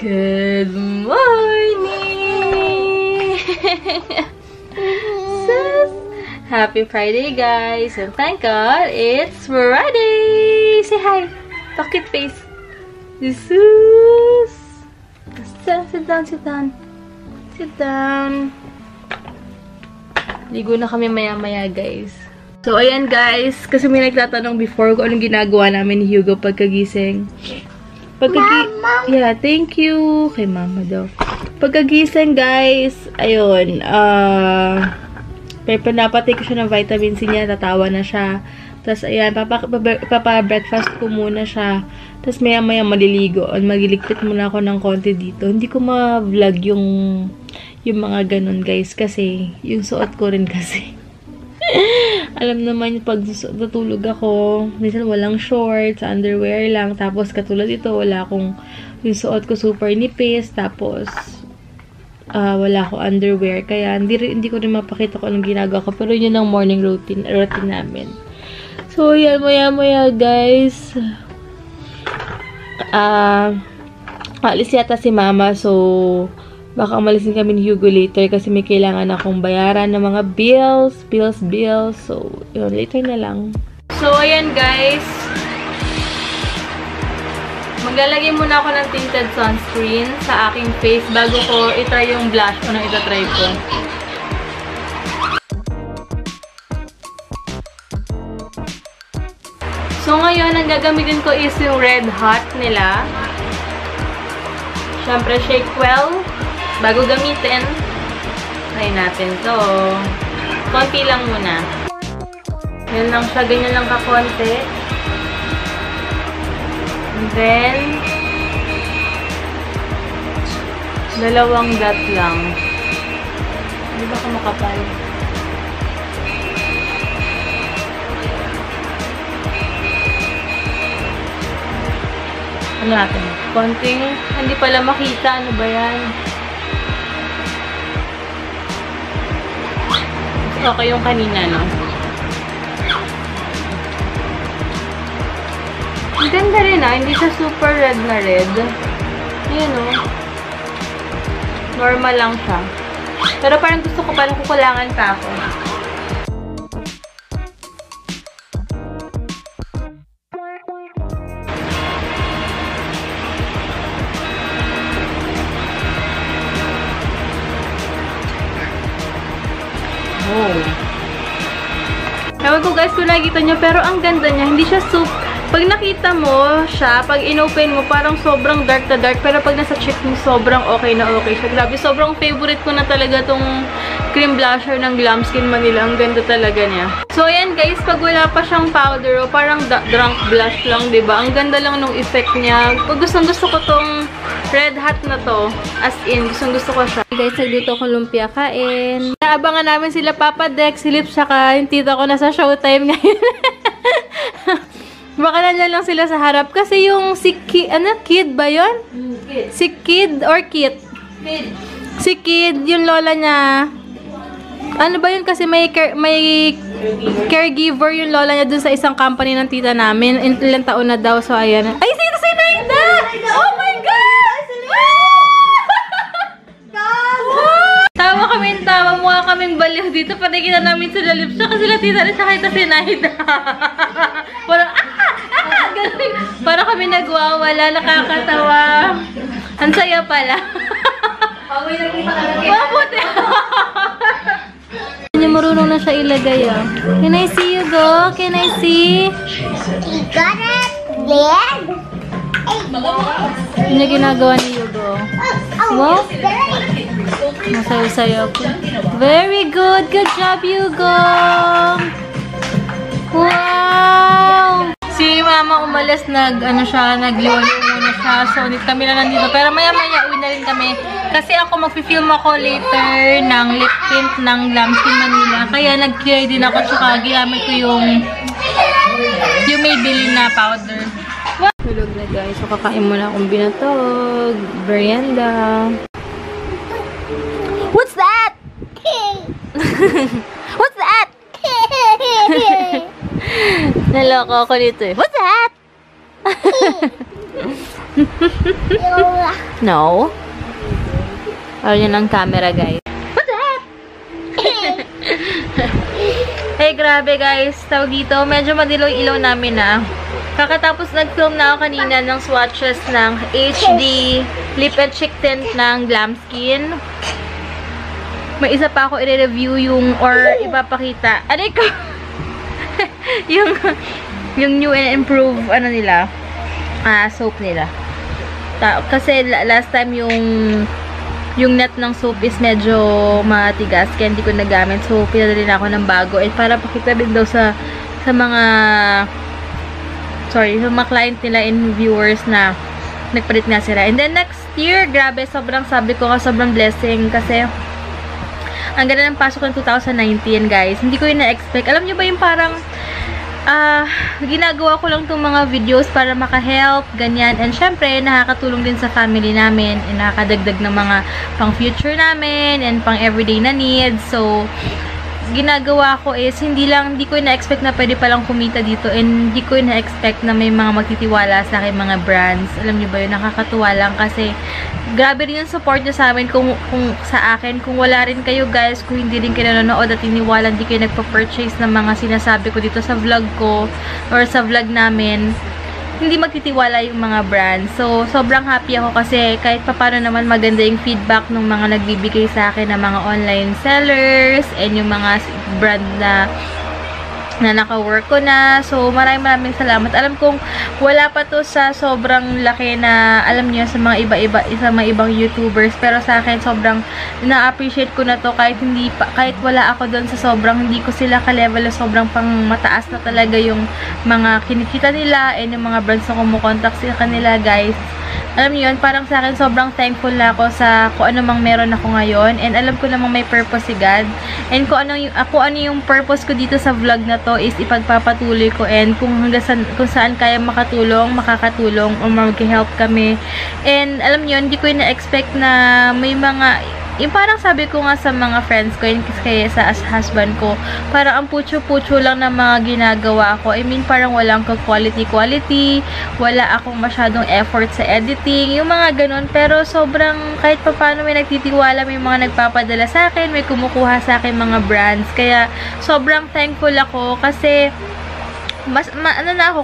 Good morning! Sus! Happy Friday, guys! And thank God, it's Friday! Say hi! Talk it face! Jesus! Sit down, sit down. Sit down. Ligo na kami maya-maya, guys. So, ayan, guys. Kasi may nagtatanong before kung anong ginagawa namin ni Hugo pagkagising. Mama! Yeah, thank you. Kay mama daw. Pagkagising, guys, ayun, pinapatay ko siya ng vitamin C niya, tatawa na siya. Tapos, ayan, papa-breakfast ko muna siya. Tapos, maya-maya maliligo. Magiligpit muna ako ng konti dito. Hindi ko ma-vlog yung mga ganun, guys, kasi yung suot ko rin kasi. Alam naman yung pag natulog ako, minsan walang shorts, underwear lang, tapos katulad ito, wala akong, yung suot ko super nipis, tapos wala akong underwear, kaya hindi ko rin mapakita kung anong ginagawa ko, pero yun ang morning routine namin. So, yan, maya guys, alis yata si mama, so baka umalisin kami ni Hugo later kasi may kailangan akong bayaran ng mga bills. So, yun, later na lang. So, ayan guys. Maglalagay muna ako ng tinted sunscreen sa aking face bago ko itry yung blush ko na itatry ko. So, ngayon, ang gagamitin ko is yung Red Hot nila. Siyempre, shake well. Bago gamitin, try natin to. Konti lang muna. Yan lang siya. Ganyan lang kakonti. And then, dalawang dot lang. Hindi ba ka makapal? Ano natin? Konting, hindi pala makita. Ano ba yan? Okay yung kanina, no? Ang ganda rin, hindi siya super red na red. Ayan, no? Normal lang siya. Pero parang gusto ko parang kukulangan pa ako. Ewan ko guys kung nakikita nyo, pero ang ganda niya. Hindi siya pag nakita mo siya, pag inopen mo, parang sobrang dark na dark. Pero pag nasa cheek mo, sobrang okay na okay siya. Grabe, sobrang favorite ko na talaga tong cream blusher ng Glam Skin Manila. Ang ganda talaga niya. So, ayan guys, pag wala pa siyang powder, parang drunk blush lang, diba? Ang ganda lang nung effect niya. Pag gusto ko tong Red Hot na to, as in, gusto ko siya. Guys, nagluto ko lumpia, kain. Naabangan namin sila Papa Dex, si Lips, saka yung tita ko nasa showtime ngayon. Baka nandiyan lang sila sa harap. Kasi yung si Kid ba yun? Kid. Si Kid or Kit? Kid. Si Kid, yung lola niya. Ano ba yun? Kasi may caregiver yung lola niya dun sa isang company ng tita namin. Ilang taon na daw. So, ayan. Ay, sino si Naida? Oh my God! Tawa kami yung tawa. Mukha kaming baliw dito. Patigyan na namin sila Lips. Saka sila tita rin. Saka ito si Naida. Parang, ganun. Parang kami nagwawala. Nakakatawa. Ang saya pala. Mabuti. Hindi marunong na siya ilagay, ah. Can I see you go? Can I see? You got it? Red? Ano ginagawa ni Hugo? Wow? Masayo-sayo ako. Very good. Good job, Hugo. Wow! Si Mama umalis, nagliwalo muna siya. So, kami na nandito. Pero maya-maya, uwi na rin kami. Kasi ako, mag-film ako later ng lip tint ng Glam Skin Manila. Kaya nag-clear din ako. Tsaka ginamit ko yung Maybelline na powder. Tulog na guys. So, kakain muna akong binatog. Merienda. What's that? What's that? Naloko ako dito eh. What's that? No. Ayun ang camera, guys. What the heck? Hey, grabe, guys. Tawag dito, medyo madilaw yung ilaw namin, na. Kakatapos nag-film na ako kanina ng swatches ng HD Lip and Cheek Tint ng Glam Skin. May isa pa ako i-review yung, or ipapakita. Aray ko! yung new and improved, ano nila, soap nila. Kasi last time yung net ng soap is medyo matigas, kaya hindi ko nagamit. So, pinadali na ako ng bago. And para pakita din daw sa mga client nila and viewers na nagpalit na sila. And then next year, grabe, sobrang sabi ko sobrang blessing kasi ang ganda ng pasok ng 2019, guys. Hindi ko yun na-expect. Alam nyo ba yung parang ginagawa ko lang itong mga videos para maka-help, ganyan. And syempre, nakakatulong din sa family namin and nakakadagdag ng mga pang-future namin and pang-everyday na needs. So, ginagawa ko is, hindi ko na-expect na pwede palang kumita dito and hindi ko na-expect na may mga magtitiwala sa akin mga brands. Alam niyo ba yun? Nakakatuwa lang kasi grabe rin yung support niyo sa amin kung sa akin. Kung wala rin kayo, guys, kung hindi rin kayo nanonood at tiniwala, hindi kayo nagpa-purchase ng mga sinasabi ko dito sa vlog ko or sa vlog namin, hindi magtitiwala yung mga brands. So, sobrang happy ako kasi kahit papano naman maganda yung feedback ng mga nagbibigay sa akin ng mga online sellers and yung mga brand na naka-work ko na. So, maraming salamat. Alam kong wala pa to sa sobrang laki na, alam niyo, sa mga ibang YouTubers. Pero sa akin, sobrang na-appreciate ko na to kahit wala ako doon sa sobrang, hindi ko sila ka-level na sobrang pang mataas na talaga yung mga kinikita nila and yung mga brands na kumukontak sa kanila, guys. Alam niyo yun, parang sa akin, sobrang thankful na ako sa kung ano mang meron ako ngayon. And alam ko namang may purpose si God. And kung ano yung purpose ko dito sa vlog na to is ipagpapatuloy ko. And kung saan kaya makakatulong o mag-help kami. And alam niyo, hindi ko na-expect na may mga, yung parang sabi ko nga sa mga friends ko, kaya sa husband ko, parang ang pucho-pucho lang na mga ginagawa ko. I mean, parang walang quality, wala akong masyadong effort sa editing, yung mga ganun. Pero sobrang, kahit pa paano may nagtitiwala, may mga nagpapadala sa akin, may kumukuha sa akin mga brands. Kaya, sobrang thankful ako kasi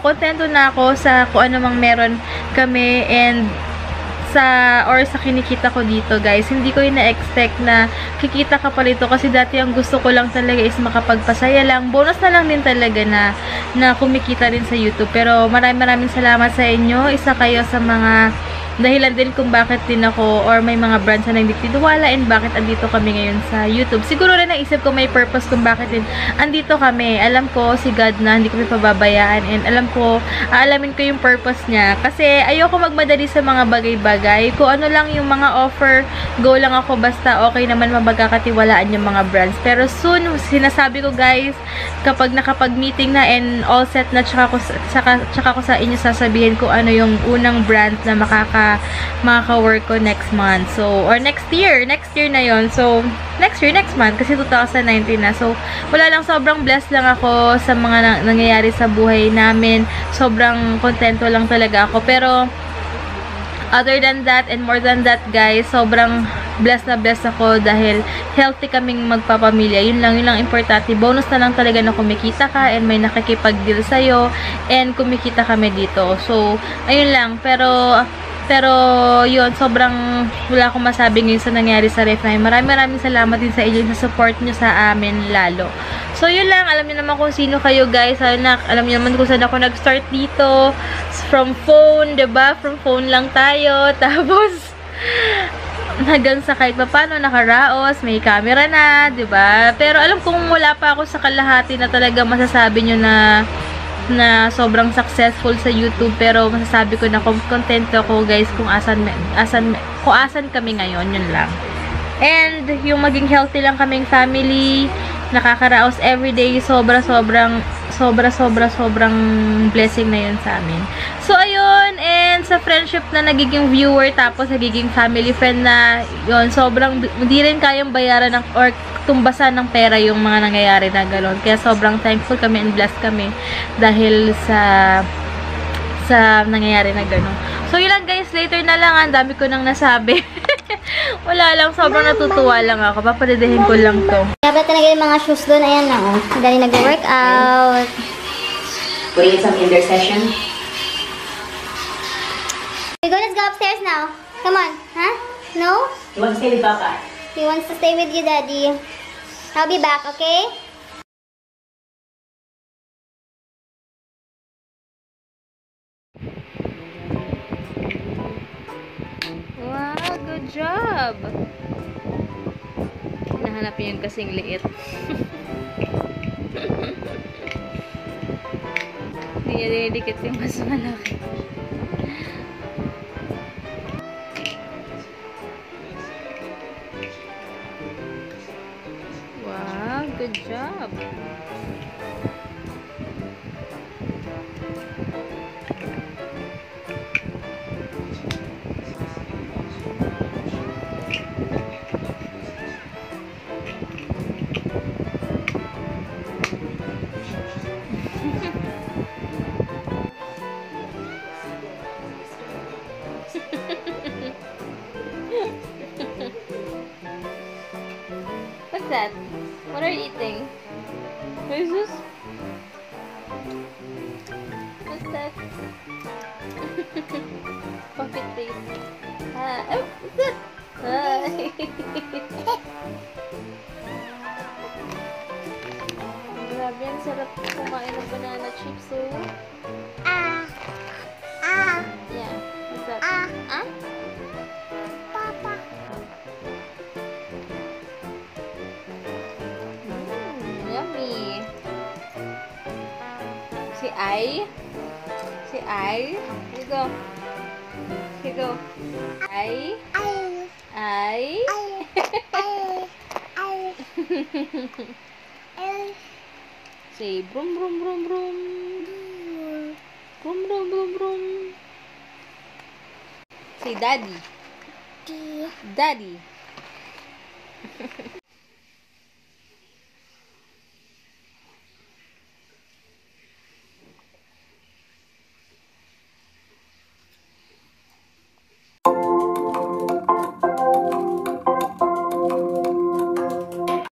kontento na ako sa kung ano mang meron kami and sa kinikita ko dito, guys. Hindi ko na-expect na kikita ka pa rito kasi dati ang gusto ko lang talaga is makapagpasaya lang. Bonus na lang din talaga na kumikita rin sa YouTube. Pero maraming salamat sa inyo. Isa kayo sa mga dahilan din kung bakit din ako or may mga brands na nagtitiwala and bakit andito kami ngayon sa YouTube. Siguro rin naisip ko may purpose kung bakit din andito kami. Alam ko si God na hindi kami pababayaan and aalamin ko yung purpose niya. Kasi ayoko magmadali sa mga bagay-bagay. Kung ano lang yung mga offer, go lang ako basta okay naman mapagkakatiwalaan yung mga brands. Pero soon, sinasabi ko, guys, kapag nakapag-meeting na and all set na, tsaka ko sa inyo sasabihin ko ano yung unang brand na makaka-work ko next month. So, or next year na yon. So, next month, kasi 2019 na. So, wala lang, sobrang blessed lang ako sa mga nangyayari sa buhay namin. Sobrang kontento lang talaga ako. Pero, other than that and more than that, guys, sobrang blessed ako dahil healthy kaming magpapamilya. Yun lang importante. Bonus na lang talaga na kumikita ka and may nakikipag-deal sa'yo and kumikita kami dito. So, ayun lang. Pero, yun, sobrang wala akong masabi ngayon sa nangyari sa ref na yun. Maraming salamat din sa inyo sa support nyo sa amin lalo. So, yun lang. Alam niyo naman kung sino kayo, guys. Alam niyo naman kung saan ako nag-start dito. From phone, diba? From phone lang tayo. Tapos, hanggang sa kahit pa paano, nakaraos, may camera na, diba? Pero alam kong wala pa ako sa kalahati na talaga masasabi nyo na sobrang successful sa YouTube, pero masasabi ko na kontento ako, guys, kung asan kami ngayon, yun lang. And yung maging healthy lang kaming family, nakakaraos everyday, sobrang blessing na yun sa amin. So, ayun, and sa friendship na nagiging viewer, tapos nagiging family friend na, yun, sobrang, hindi rin kayang bayaran or tumbasan ng pera yung mga nangyayari na gano'n. Kaya sobrang thankful kami and blessed kami dahil sa sa nangyayari na gano'n. So, yun lang guys. Later na lang. Ang dami ko nang nasabi. Wala lang. Sobrang natutuwa lang ako. Papadidihin ko lang to. Dapat talaga yung mga shoes doon. Ayan na, oh. Dali nag-workout. Putting in some indoor session. Okay, go, let's go upstairs now. Come on. Huh? No? You want to stay with Papa? He wants to stay with you, Daddy. I'll be back, okay? Wow, good job! Nahanap yun kasing liit. Hindi niya dinidikit yung mas malaki. Wow, good job! What's that? What are you eating? What is this? What's that? Puppet face. Oh, what's that? Hi. Grabe, ang sarap kumain ng banana chips, oh. Yeah. What's that? Ah? Papa. Yummy. Si Ai. Si Ai. Here you go. Here you go. Ai. Ai. Say brum brum brum brum. Brum brum brum brum. Say daddy. Daddy.